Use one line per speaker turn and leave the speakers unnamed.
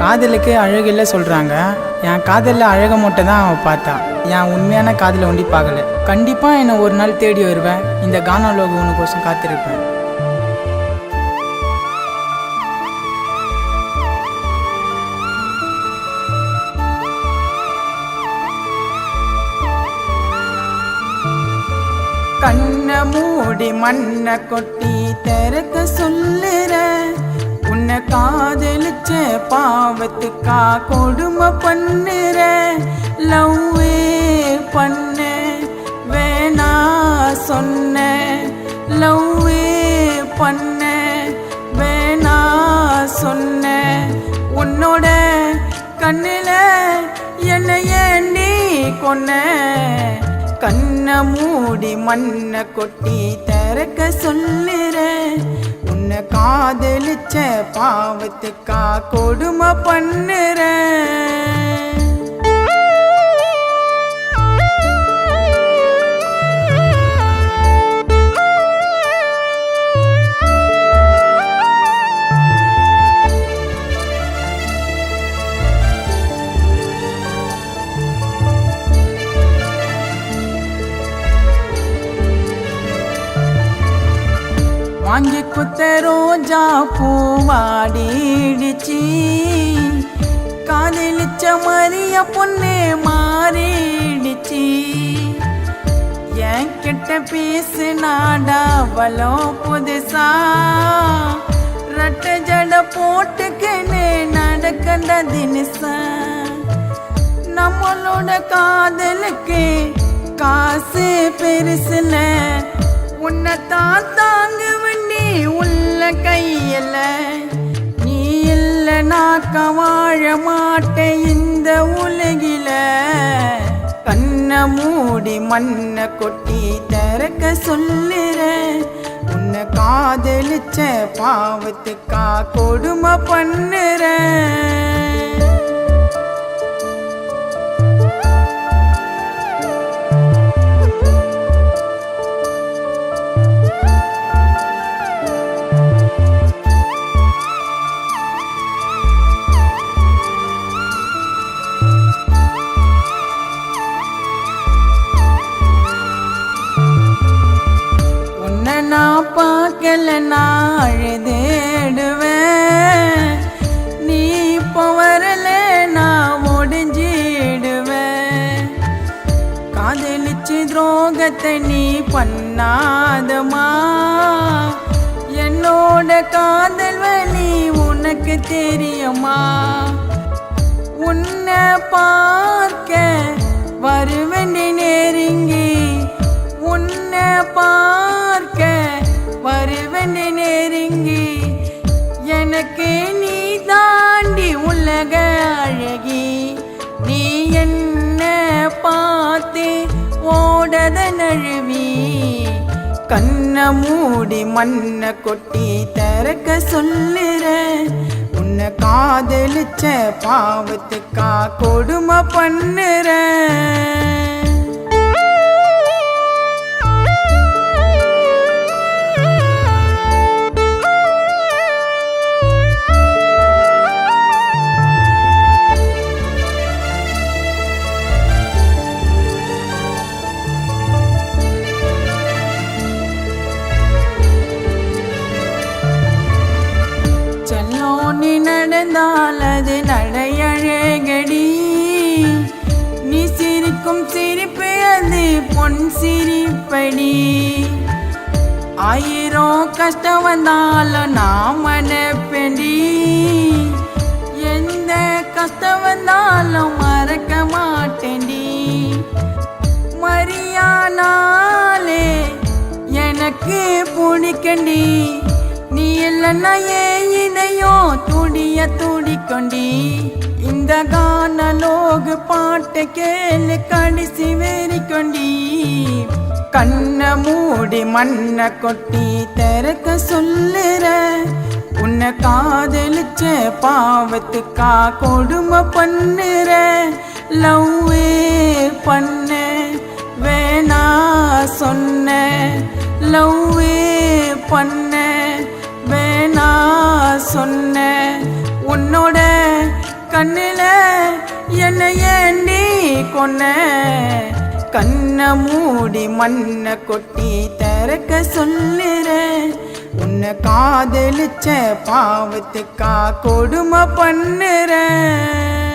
காதலுக்கு அழகில்லை சொல்கிறாங்க. என் காதலில் அழகை மட்டும் தான் அவன் பார்த்தா. என் உண்மையான காதலை ஒண்டி பார்க்கல. கண்டிப்பாக என்னை ஒரு நாள் தேடி வருவேன். இந்த கானலோக உனக்கோசம் காத்திருப்பேன். கண்ணை மூடி மண்ணை கொட்டி திறக்க சொல்லுற, உன்னை காதலிச்ச பாவத்துக்கா கொடுமை பண்ணுற. லவ்வே பண்ண வேணா சொன்ன, லவ்வே பண்ண வேணா சொன்ன. உன்னோட கண்ணில் என்னைய நீ கொன்ன. கண்ணை மூடி மண்ணை கொட்டி திறக்க சொல்லுற, உன்னை காதலிச்ச பாவத்துக்கா கொடுமை பண்ணுற. வாங்கி குத்த ரோஜா பூவாடிடுச்சு, காதலிச்ச மரிய பொண்ணு மாறிடுச்சு. என் கிட்ட பேசு நாடாவலோ புதுசா, ரட்ட ஜட போட்டுக்கின்னு நடக்கண்ட தினசா. நம்மளோட காதலுக்கு காசு பெருசுல, உன்னை தான் தாங்க வண்டி உள்ள கையில. நீ இல்ல நாக்க வாழ மாட்டேன் இந்த உலகில. கண்ணை மூடி மண்ணை கொட்டி திறக்க சொல்லுற, உன்னை காதலிச்ச பாவத்துக்கா கொடுமை பண்ணுற. நான் பார்க்கல நான் அழுதேடுவேன், நீ இப்போ வரல நான் முடிஞ்சிடுவேன். காதலிச்சு துரோகத்தை நீ பண்ணாதமா, என்னோட காதல் வலி உனக்கு தெரியுமா. உன்னை பார்க்க வருவேன் நெருங்கி, உன்னை பார்க்க வருவேன் நெருங்கி. எனக்கு நீ தாண்டி உலக அழகி, நீ என்ன பார்த்து ஓடத நழுவி. கண்ணை மூடி மண்ணை கொட்டி திறக்க சொல்லுற, உன்னை காதலிச்ச பாவத்துக்கா கொடுமை பண்ணுற. நீ நடந்தால் அது நடையழகடி, நீ சிரிக்கும் சிரிப்பு அது பொன் சிரிப்படி. ஆயிரம் கஷ்டம் வந்தாலும் நான் மனப்படி, எந்த கஷ்டம் வந்தாலும் மறக்க மாட்டேன்டி. மரியானாலே எனக்கு பிடிக்கண்டி, நீ இல்லைன்னா ஏன் இதையோ துடிய துடிக்கொண்டி. இந்த கானலோக பாட்டு கேளு கடைசி வெறிக்கொண்டி. கண்ணை மூடி மண்ணை கொட்டி திறக்க சொல்லுற, உன்னை காதலிச்ச பாவத்துக்கா கொடுமை பண்ணுற. லவ்வே பண்ண வேணா சொன்ன, லவ்வே பண்ண வேணா சொன்ன. உன்னோட கண்ணில என்னை ஏண்டி கொன்ன கண்ணை மூடி மண்ணை கொட்டி திறக்க சொல்லுறேன் உன்னை காதலிச்ச பாவத்துக்கா கொடுமை பண்ணுறேன்